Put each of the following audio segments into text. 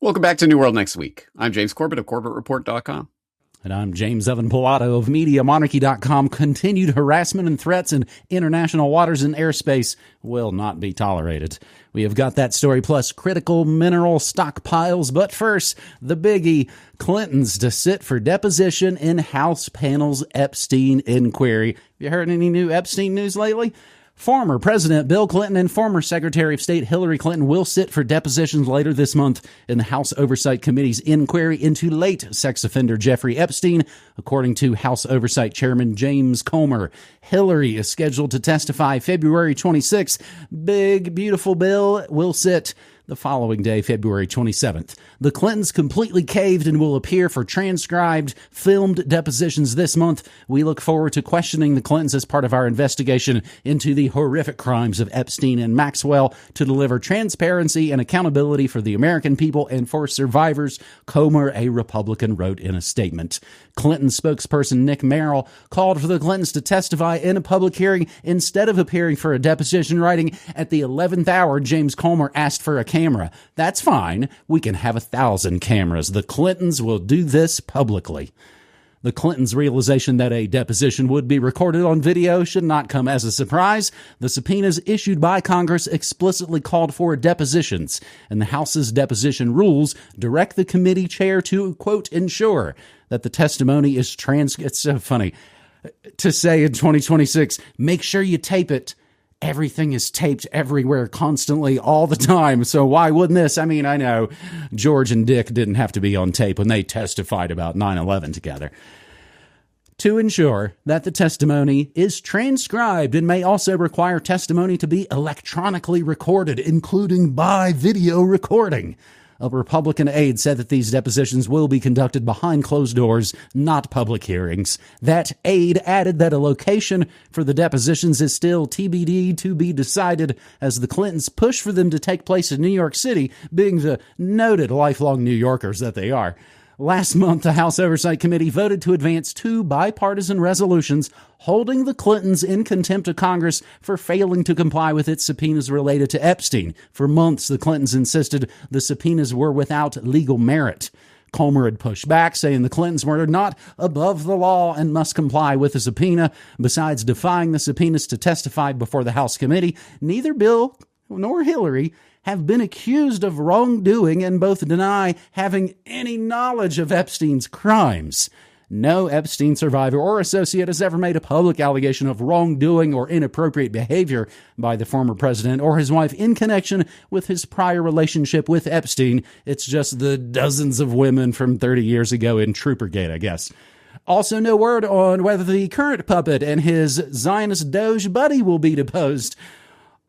Welcome back to New World Next Week. I'm James Corbett of CorbettReport.com. And I'm James Evan Pilato of MediaMonarchy.com. Continued harassment and threats in international waters and airspace will not be tolerated. We have got that story plus critical mineral stockpiles. But first, the biggie, Clintons to sit for deposition in House panel's Epstein inquiry. Have you heard any new Epstein news lately? Former President Bill Clinton and former Secretary of State Hillary Clinton will sit for depositions later this month in the House Oversight Committee's inquiry into late sex offender Jeffrey Epstein, according to House Oversight Chairman James Comer. Hillary is scheduled to testify February 26th. Big, beautiful Bill will sit the following day, February 27th. The Clintons completely caved and will appear for transcribed, filmed depositions this month. We look forward to questioning the Clintons as part of our investigation into the horrific crimes of Epstein and Maxwell to deliver transparency and accountability for the American people and for survivors, Comer, a Republican, wrote in a statement. Clinton spokesperson Nick Merrill called for the Clintons to testify in a public hearing instead of appearing for a deposition, writing, "At the 11th hour, James Comer asked for a camera. That's fine. We can have 1,000 cameras. The Clintons will do this publicly." The Clintons' realization that a deposition would be recorded on video should not come as a surprise. The subpoenas issued by Congress explicitly called for depositions, and the House's deposition rules direct the committee chair to, quote, ensure that the testimony is It's so funny to say in 2026, make sure you tape it. Everything is taped everywhere, constantly, all the time. So why wouldn't this? I mean, I know George and Dick didn't have to be on tape when they testified about 9/11 together. To ensure that the testimony is transcribed and may also require testimony to be electronically recorded, including by video recording. A Republican aide said that these depositions will be conducted behind closed doors, not public hearings. That aide added that a location for the depositions is still TBD, to be decided, as the Clintons push for them to take place in New York City, being the noted lifelong New Yorkers that they are. Last month, the House Oversight Committee voted to advance 2 bipartisan resolutions holding the Clintons in contempt of Congress for failing to comply with its subpoenas related to Epstein. For months, the Clintons insisted the subpoenas were without legal merit. Comer had pushed back, saying the Clintons were not above the law and must comply with the subpoena. Besides defying the subpoenas to testify before the House committee, neither Bill nor Hillary have been accused of wrongdoing and both deny having any knowledge of Epstein's crimes. No Epstein survivor or associate has ever made a public allegation of wrongdoing or inappropriate behavior by the former president or his wife in connection with his prior relationship with Epstein. It's just the dozens of women from 30 years ago in Troopergate, I guess. Also, no word on whether the current puppet and his Zionist Doge buddy will be deposed.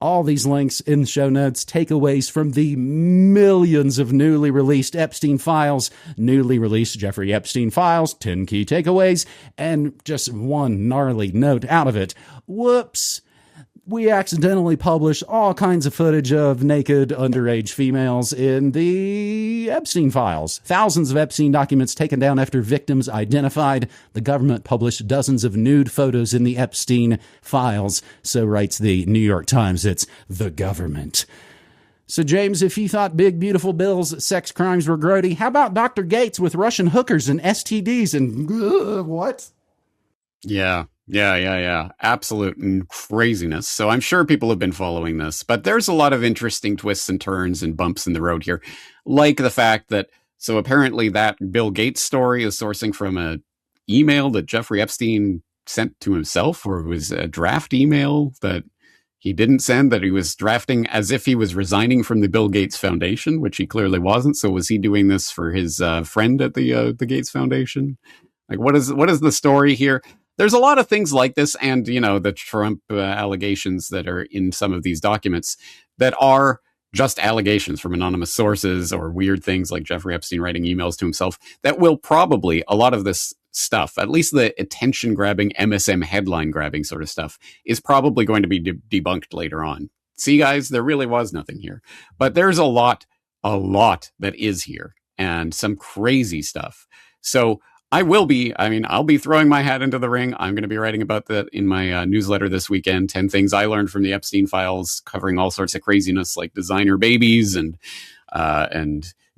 All these links in the show notes, takeaways from the millions of newly released Epstein files, newly released Jeffrey Epstein files, 10 key takeaways, and just one gnarly note out of it. Whoops. We accidentally published all kinds of footage of naked underage females in the Epstein files. Thousands of Epstein documents taken down after victims identified. The government published dozens of nude photos in the Epstein files. So writes the New York Times. It's the government. So, James, if you thought Big Beautiful Bill's sex crimes were grody, how about Dr. Gates with Russian hookers and STDs and what? Yeah. Absolute craziness. So I'm sure people have been following this, but there's a lot of interesting twists and turns and bumps in the road here. Like the fact that, so apparently that Bill Gates story is sourcing from a email that Jeffrey Epstein sent to himself, or it was a draft email that he didn't send, that he was drafting as if he was resigning from the Bill Gates Foundation, which he clearly wasn't. So was he doing this for his friend at the Gates Foundation? Like, what is the story here? There's a lot of things like this, and, you know, the Trump allegations that are in some of these documents that are just allegations from anonymous sources, or weird things like Jeffrey Epstein writing emails to himself, that will probably, a lot of this stuff, at least the attention-grabbing, MSM headline-grabbing sort of stuff, is probably going to be debunked later on. See, guys, there really was nothing here. But there's a lot that is here, and some crazy stuff. So I'll be throwing my hat into the ring. I'm going to be writing about that in my newsletter this weekend. 10 things I learned from the Epstein files, covering all sorts of craziness like designer babies and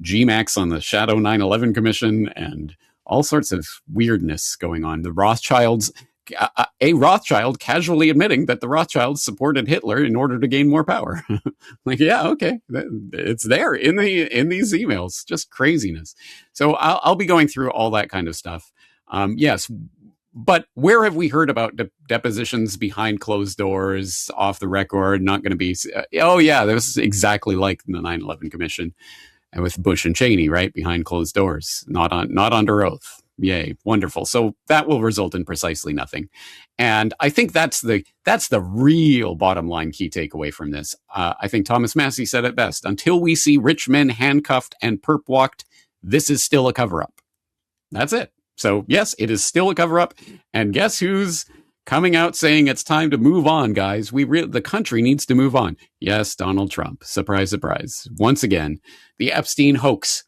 GMAX on the Shadow 9/11 Commission, and all sorts of weirdness going on. The Rothschilds, a Rothschild casually admitting that the Rothschilds supported Hitler in order to gain more power. Like, yeah, okay, it's there in these emails. Just craziness. So I'll be going through all that kind of stuff. Yes. But where have we heard about depositions behind closed doors, off the record, not going to be... oh, yeah, that was exactly like the 9/11 Commission and with Bush and Cheney, right? Behind closed doors, not under oath. Yay, wonderful. So that will result in precisely nothing. And I think that's the real bottom line key takeaway from this. I think Thomas Massey said it best. Until we see rich men handcuffed and perp walked, this is still a cover-up. That's it. So, yes, it is still a cover-up. And guess who's coming out saying it's time to move on, guys? The country needs to move on. Yes, Donald Trump. Surprise, surprise. Once again, the Epstein hoax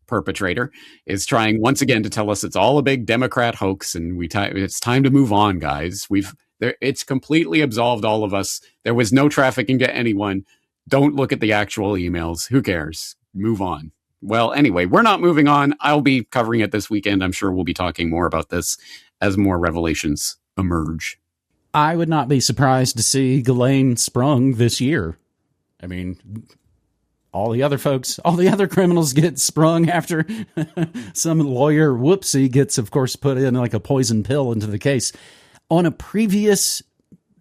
perpetrator is trying once again to tell us it's all a big Democrat hoax, and it's time to move on, guys. It's completely absolved all of us. There was no trafficking to anyone. Don't look at the actual emails. Who cares? Move on. Well, anyway, we're not moving on. I'll be covering it this weekend. I'm sure we'll be talking more about this as more revelations emerge. I would not be surprised to see Ghislaine sprung this year. I mean, all the other criminals get sprung after some lawyer whoopsie gets, of course, put in like a poison pill into the case. On a previous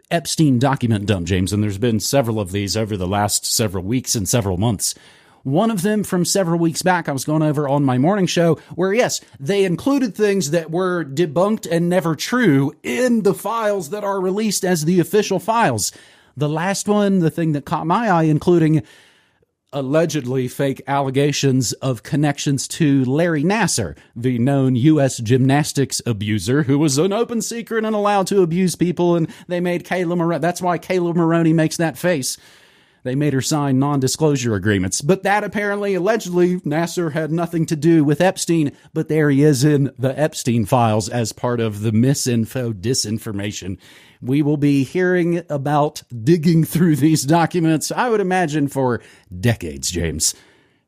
Epstein document dump, James, and there's been several of these over the last several weeks and several months. One of them from several weeks back, I was going over on my morning show where, yes, they included things that were debunked and never true in the files that are released as the official files. The last one, the thing that caught my eye, including allegedly fake allegations of connections to Larry Nassar, the known U.S. gymnastics abuser who was an open secret and allowed to abuse people. And they made Kayla Maroney. That's why Kayla Maroney makes that face. They made her sign non-disclosure agreements. But that apparently, allegedly, Nassar had nothing to do with Epstein. But there he is in the Epstein files as part of the misinfo, disinformation. We will be hearing about digging through these documents, I would imagine, for decades, James.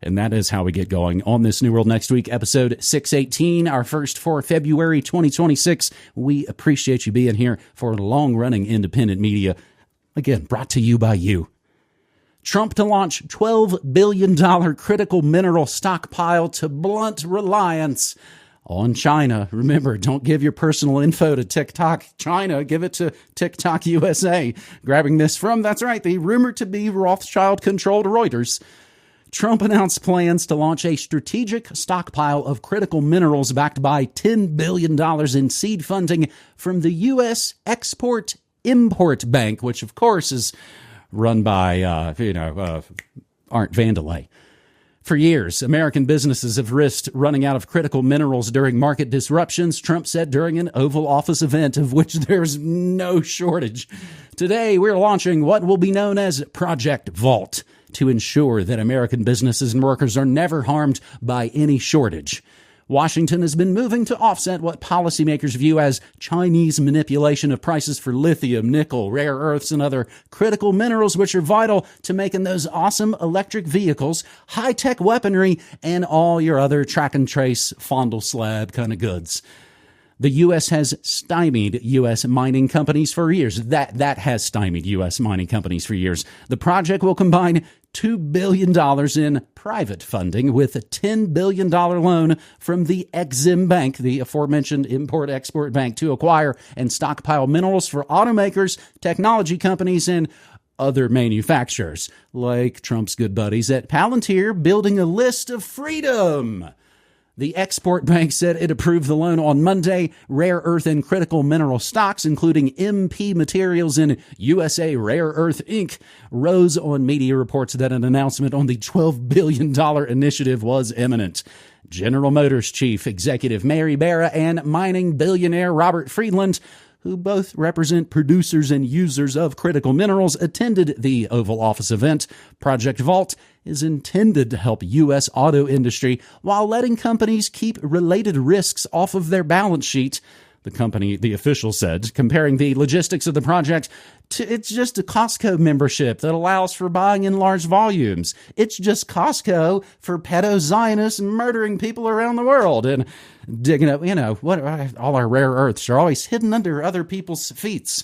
And that is how we get going on this New World Next Week, episode 618, our first for February 2026. We appreciate you being here for long-running independent media. Again, brought to you by you. Trump to launch $12 billion critical mineral stockpile to blunt reliance on China. Remember, don't give your personal info to TikTok China. Give it to TikTok USA. Grabbing this from, that's right, the rumored to be Rothschild-controlled Reuters. Trump announced plans to launch a strategic stockpile of critical minerals backed by $10 billion in seed funding from the U.S. Export-Import Bank, which, of course, is run by, Arndt Vandelay. For years, American businesses have risked running out of critical minerals during market disruptions, Trump said during an Oval Office event of which there's no shortage. Today, we're launching what will be known as Project Vault to ensure that American businesses and workers are never harmed by any shortage. Washington has been moving to offset what policymakers view as Chinese manipulation of prices for lithium, nickel, rare earths, and other critical minerals, which are vital to making those awesome electric vehicles, high-tech weaponry, and all your other track and trace, fondle slab kind of goods. The U.S. has stymied U.S. mining companies for years. That has stymied U.S. mining companies for years. The project will combine $2 billion in private funding with a $10 billion loan from the Exim Bank, the aforementioned Import-Export Bank, to acquire and stockpile minerals for automakers, technology companies, and other manufacturers, like Trump's good buddies at Palantir, building a list of freedom. The Export Bank said it approved the loan on Monday. Rare earth and critical mineral stocks, including MP Materials and USA Rare Earth Inc., rose on media reports that an announcement on the $12 billion initiative was imminent. General Motors chief executive Mary Barra and mining billionaire Robert Friedland, who both represent producers and users of critical minerals, attended the Oval Office event. Project Vault is intended to help U.S. auto industry while letting companies keep related risks off of their balance sheet, the official said, comparing the logistics of the project to it's just a Costco membership that allows for buying in large volumes. It's just Costco for pedo-Zionists murdering people around the world and digging up, all our rare earths are always hidden under other people's feet.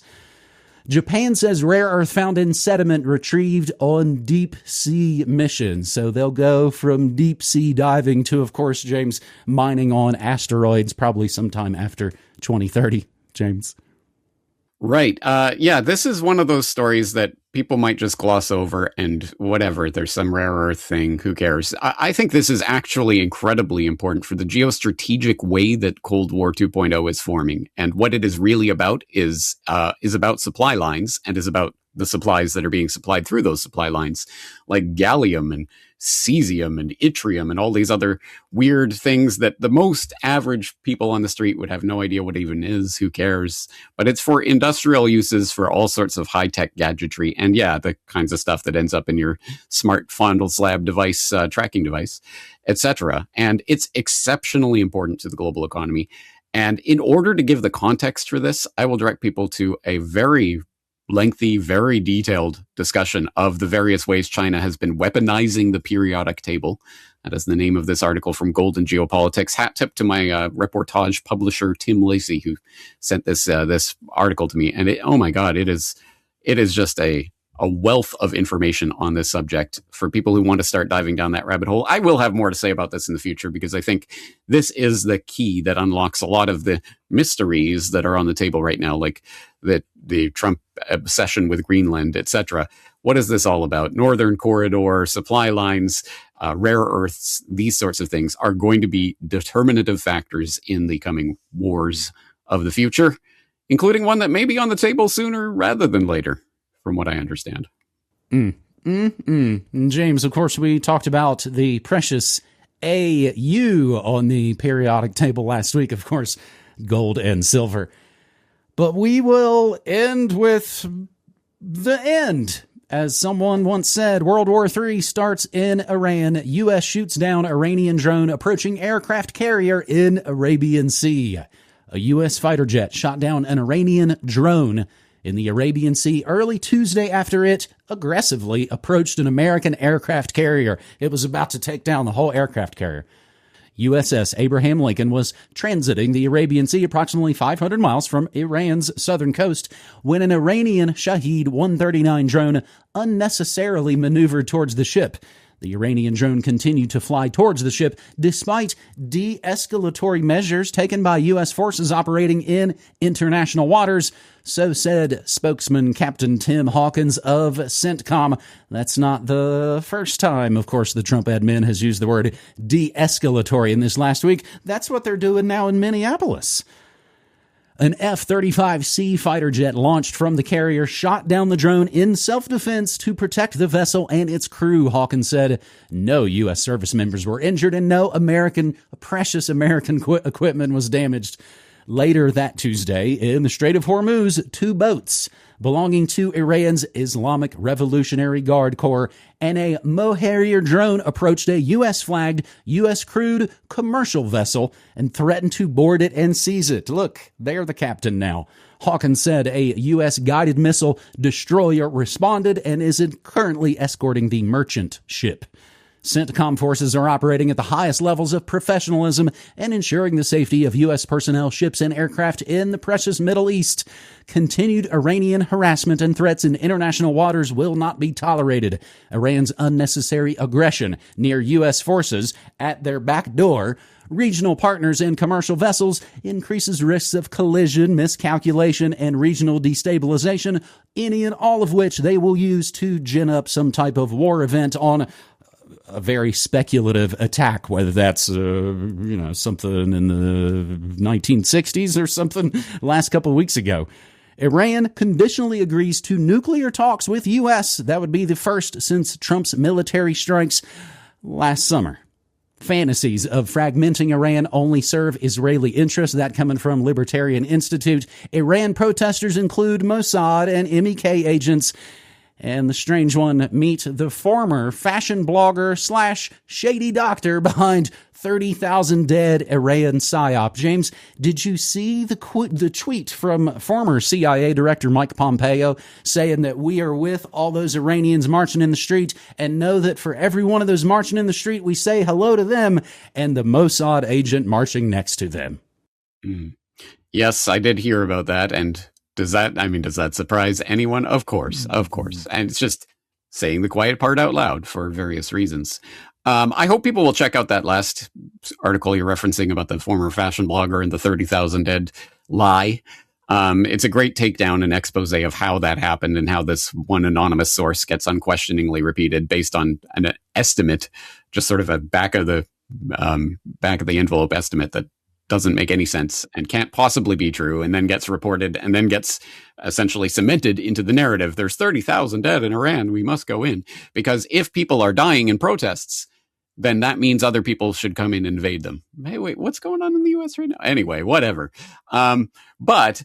Japan says rare earth found in sediment retrieved on deep sea missions. So they'll go from deep sea diving to, of course, James, mining on asteroids probably sometime after 2030, James. Right. Yeah, this is one of those stories that people might just gloss over and whatever. There's some rare earth thing. Who cares? I think this is actually incredibly important for the geostrategic way that Cold War 2.0 is forming. And what it is really about is about supply lines and is about the supplies that are being supplied through those supply lines, like gallium and cesium and yttrium and all these other weird things that the most average people on the street would have no idea what even is. Who cares? But it's for industrial uses for all sorts of high-tech gadgetry. And yeah, the kinds of stuff that ends up in your smart fondle slab device, tracking device, etc. And it's exceptionally important to the global economy. And in order to give the context for this, I will direct people to a very lengthy, very detailed discussion of the various ways China has been weaponizing the periodic table. That is the name of this article from Golden Geopolitics. Hat tip to my reportage publisher, Tim Lacey, who sent this article to me. And oh my God, it is just a wealth of information on this subject for people who want to start diving down that rabbit hole. I will have more to say about this in the future because I think this is the key that unlocks a lot of the mysteries that are on the table right now, like the Trump obsession with Greenland, etc. What is this all about? Northern Corridor, supply lines, rare earths, these sorts of things are going to be determinative factors in the coming wars of the future, including one that may be on the table sooner rather than later, from what I understand. James, of course, we talked about the precious AU on the periodic table last week, of course, gold and silver. But we will end with the end. As someone once said, World War III starts in Iran. U.S. shoots down Iranian drone approaching aircraft carrier in Arabian Sea. A U.S. fighter jet shot down an Iranian drone in the Arabian Sea early Tuesday after it aggressively approached an American aircraft carrier. It was about to take down the whole aircraft carrier. USS Abraham Lincoln was transiting the Arabian Sea approximately 500 miles from Iran's southern coast when an Iranian Shahed 139 drone unnecessarily maneuvered towards the ship. The Iranian drone continued to fly towards the ship despite de-escalatory measures taken by U.S. forces operating in international waters, so said spokesman Captain Tim Hawkins of CENTCOM. That's not the first time, of course, the Trump admin has used the word de-escalatory in this last week. That's what they're doing now in Minneapolis. An F-35C fighter jet launched from the carrier shot down the drone in self-defense to protect the vessel and its crew, Hawkins said. No U.S. service members were injured and no precious American equipment was damaged. Later that Tuesday, in the Strait of Hormuz, 2 boats belonging to Iran's Islamic Revolutionary Guard Corps and a Moharrier drone approached a U.S.-flagged, U.S.-crewed commercial vessel and threatened to board it and seize it. Look, they're the captain now. Hawkins said a U.S. guided missile destroyer responded and is currently escorting the merchant ship. CENTCOM forces are operating at the highest levels of professionalism and ensuring the safety of U.S. personnel, ships, and aircraft in the precious Middle East. Continued Iranian harassment and threats in international waters will not be tolerated. Iran's unnecessary aggression near U.S. forces at their back door, regional partners and commercial vessels increases risks of collision, miscalculation, and regional destabilization, any and all of which they will use to gin up some type of war event on a very speculative attack, whether that's, something in the 1960s or something last couple of weeks ago. Iran conditionally agrees to nuclear talks with U.S. That would be the first since Trump's military strikes last summer. Fantasies of fragmenting Iran only serve Israeli interests. That coming from Libertarian Institute. Iran protesters include Mossad and MEK agents And the strange one, meet the former fashion blogger / shady doctor behind 30,000 dead Iran psyop. James, did you see the tweet from former CIA Director Mike Pompeo saying that we are with all those Iranians marching in the street, and know that for every one of those marching in the street, we say hello to them and the Mossad agent marching next to them? Yes, I did hear about that. And does that surprise anyone? Of course. And it's just saying the quiet part out loud for various reasons. I hope people will check out that last article you're referencing about the former fashion blogger and the 30,000 dead lie. It's a great takedown and expose of how that happened and how this one anonymous source gets unquestioningly repeated based on an estimate, just sort of a back of the envelope estimate that doesn't make any sense and can't possibly be true, and then gets reported and then gets essentially cemented into the narrative. There's 30,000 dead in Iran. We must go in. Because if people are dying in protests, then that means other people should come in and invade them. Hey, wait, what's going on in the U.S. right now? Anyway, whatever. But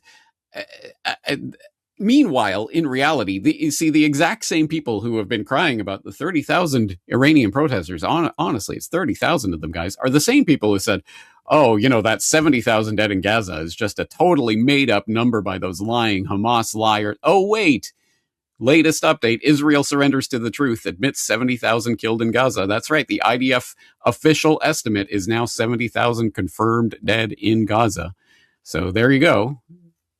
meanwhile, in reality, you see the exact same people who have been crying about the 30,000 Iranian protesters, honestly, it's 30,000 of them, guys, are the same people who said, oh, that 70,000 dead in Gaza is just a totally made up number by those lying Hamas liars. Oh, wait. Latest update, Israel surrenders to the truth, admits 70,000 killed in Gaza. That's right. The IDF official estimate is now 70,000 confirmed dead in Gaza. So there you go.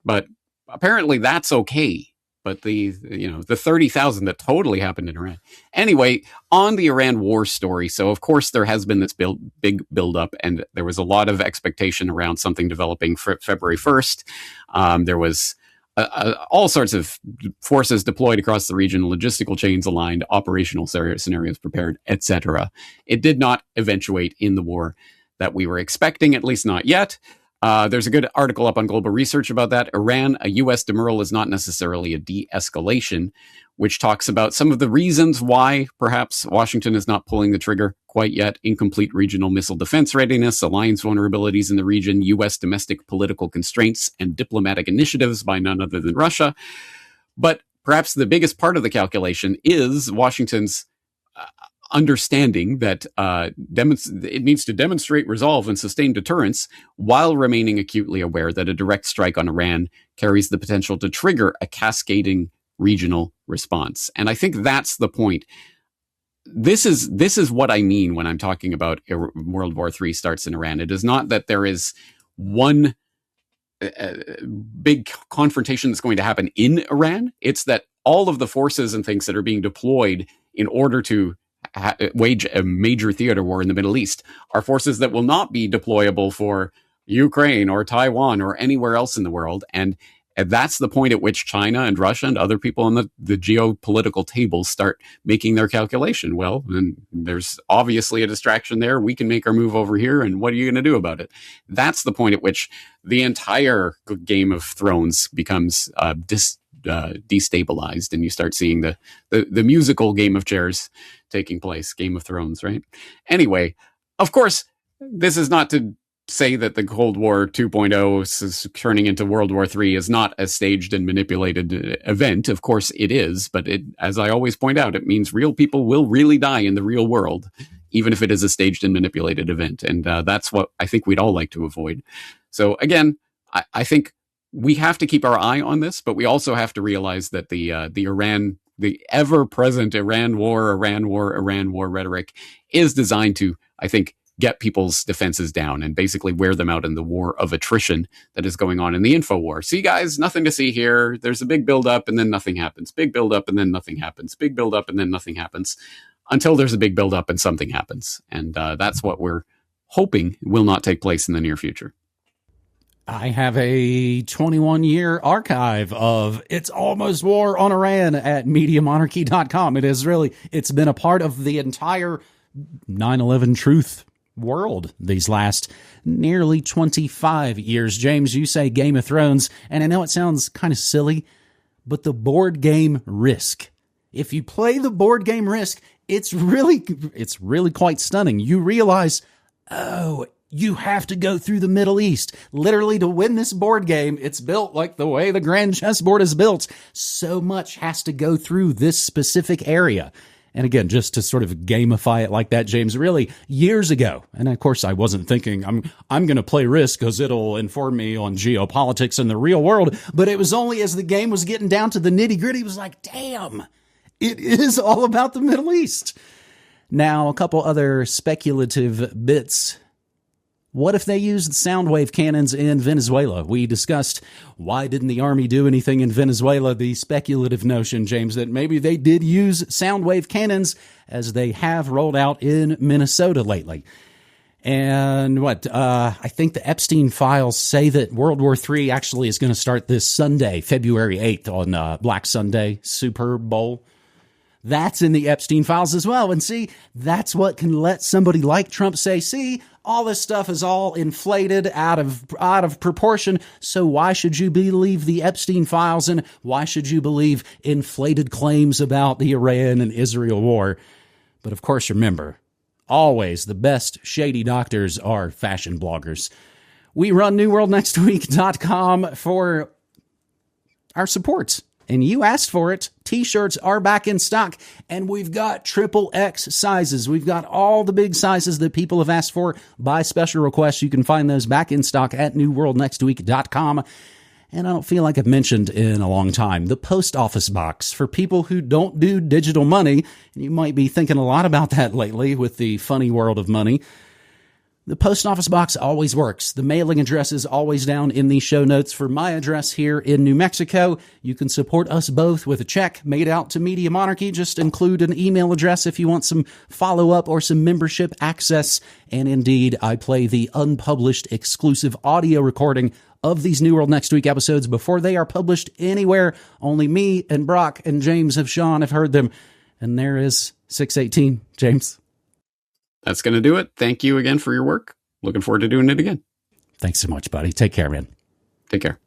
But apparently that's okay. But the 30,000 that totally happened in Iran. Anyway, on the Iran war story. So of course there has been this big buildup, and there was a lot of expectation around something developing February 1st. There was all sorts of forces deployed across the region, logistical chains aligned, operational scenarios prepared, etc. It did not eventuate in the war that we were expecting, at least not yet. There's a good article up on Global Research about that. Iran, a U.S. demurral is not necessarily a de-escalation, which talks about some of the reasons why perhaps Washington is not pulling the trigger quite yet: incomplete regional missile defense readiness, alliance vulnerabilities in the region, U.S. domestic political constraints, and diplomatic initiatives by none other than Russia. But perhaps the biggest part of the calculation is Washington's understanding that it needs to demonstrate resolve and sustain deterrence while remaining acutely aware that a direct strike on Iran carries the potential to trigger a cascading regional response. And I think that's the point. This is what I mean when I'm talking about World War III starts in Iran. It is not that there is one big confrontation that's going to happen in Iran. It's that all of the forces and things that are being deployed in order to wage a major theater war in the Middle East are forces that will not be deployable for Ukraine or Taiwan or anywhere else in the world. And that's the point at which China and Russia and other people on the geopolitical tables start making their calculation. Well, then there's obviously a distraction there. We can make our move over here. And what are you going to do about it? That's the point at which the entire Game of Thrones becomes destabilized, and you start seeing the musical game of chairs taking place, Game of Thrones, right? Anyway, of course, this is not to say that the Cold War 2.0 is turning into World War III is not a staged and manipulated event. Of course it is, but as I always point out, it means real people will really die in the real world, even if it is a staged and manipulated event. And that's what I think we'd all like to avoid. So again, I think we have to keep our eye on this, but we also have to realize that the ever-present Iran war rhetoric is designed to, I think, get people's defenses down and basically wear them out in the war of attrition that is going on in the info war. See, guys, nothing to see here. There's a big build-up and then nothing happens. Big build-up and then nothing happens. Big build-up and then nothing happens until there's a big build-up and something happens. And that's what we're hoping will not take place in the near future. I have a 21-year archive of It's Almost War on Iran at MediaMonarchy.com. It's been a part of the entire 9/11 truth world these last nearly 25 years. James, you say Game of Thrones, and I know it sounds kind of silly, but the board game Risk. If you play the board game Risk, it's really quite stunning. You realize, oh, You have to go through the Middle East. Literally, to win this board game, it's built like the way the grand chessboard is built. So much has to go through this specific area. And again, just to sort of gamify it like that, James, really years ago. And of course, I wasn't thinking I'm going to play Risk because it'll inform me on geopolitics in the real world. But it was only as the game was getting down to the nitty gritty, it was like, damn, it is all about the Middle East. Now, a couple other speculative bits. What if they used sound wave cannons in Venezuela? We discussed why didn't the army do anything in Venezuela? The speculative notion, James, that maybe they did use sound wave cannons as they have rolled out in Minnesota lately. And I think the Epstein files say that World War III actually is going to start this Sunday, February 8th on Black Sunday, Super Bowl. That's in the Epstein files as well. And see, that's what can let somebody like Trump say, see, all this stuff is all inflated out of proportion. So why should you believe the Epstein files? And why should you believe inflated claims about the Iran and Israel war? But of course, remember, always the best shady doctors are fashion bloggers. We run NewWorldNextWeek.com for our support. And you asked for it. T-shirts are back in stock, and we've got XXX sizes. We've got all the big sizes that people have asked for by special request. You can find those back in stock at NewWorldNextWeek.com. And I don't feel like I've mentioned in a long time, the post office box for people who don't do digital money. And you might be thinking a lot about that lately with the funny world of money. The post office box always works. The mailing address is always down in the show notes for my address here in New Mexico. You can support us both with a check made out to Media Monarchy. Just include an email address if you want some follow-up or some membership access. And indeed, I play the unpublished exclusive audio recording of these New World Next Week episodes before they are published anywhere. Only me and Brock and James have heard them. And there is 618, James. That's going to do it. Thank you again for your work. Looking forward to doing it again. Thanks so much, buddy. Take care, man. Take care.